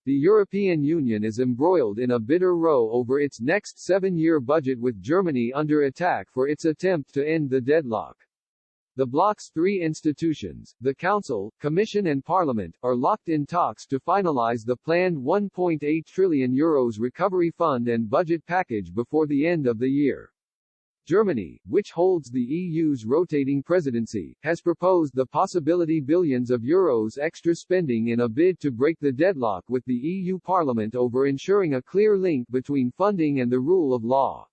The European Union is embroiled in a bitter row over its next seven-year budget, with Germany under attack for its attempt to end the deadlock. The bloc's three institutions, the Council, Commission and Parliament, are locked in talks to finalize the planned €1.8 trillion recovery fund and budget package before the end of the year. Germany, which holds the EU's rotating presidency, has proposed the possibility billions of euros extra spending in a bid to break the deadlock with the EU Parliament over ensuring a clear link between funding and the rule of law.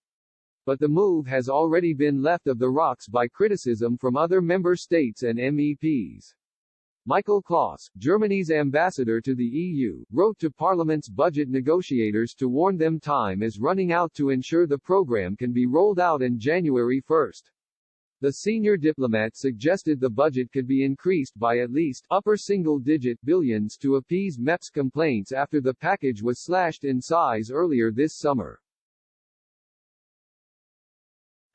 But the move has already been left of the rocks by criticism from other member states and MEPs. Michael Klaus, Germany's ambassador to the EU, wrote to Parliament's budget negotiators to warn them time is running out to ensure the program can be rolled out on January 1. The senior diplomat suggested the budget could be increased by at least upper single-digit billions to appease MEP's complaints after the package was slashed in size earlier this summer.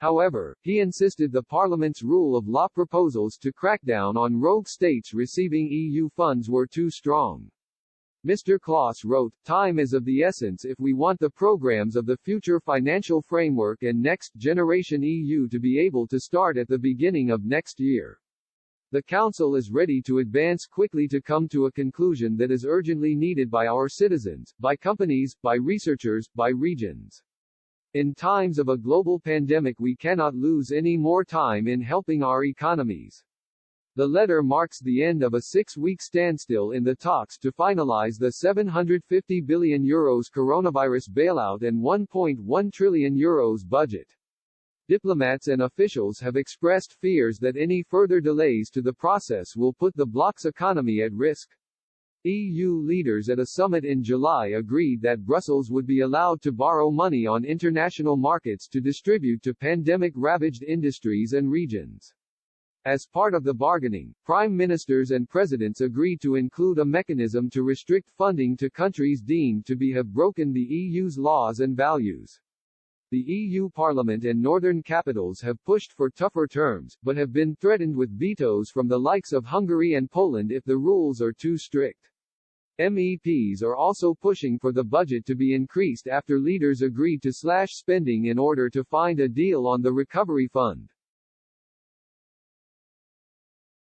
However, he insisted the Parliament's rule of law proposals to crack down on rogue states receiving EU funds were too strong. Mr. Klaus wrote, "Time is of the essence if we want the programs of the future financial framework and next generation EU to be able to start at the beginning of next year. The Council is ready to advance quickly to come to a conclusion that is urgently needed by our citizens, by companies, by researchers, by regions. In times of a global pandemic we cannot lose any more time in helping our economies." The letter marks the end of a 6-week standstill in the talks to finalize the €750 billion coronavirus bailout and €1.1 trillion budget. Diplomats and officials have expressed fears that any further delays to the process will put the bloc's economy at risk. EU leaders at a summit in July agreed that Brussels would be allowed to borrow money on international markets to distribute to pandemic-ravaged industries and regions. As part of the bargaining, prime ministers and presidents agreed to include a mechanism to restrict funding to countries deemed to have broken the EU's laws and values. The EU Parliament and northern capitals have pushed for tougher terms, but have been threatened with vetoes from the likes of Hungary and Poland if the rules are too strict. MEPs are also pushing for the budget to be increased after leaders agreed to slash spending in order to find a deal on the recovery fund.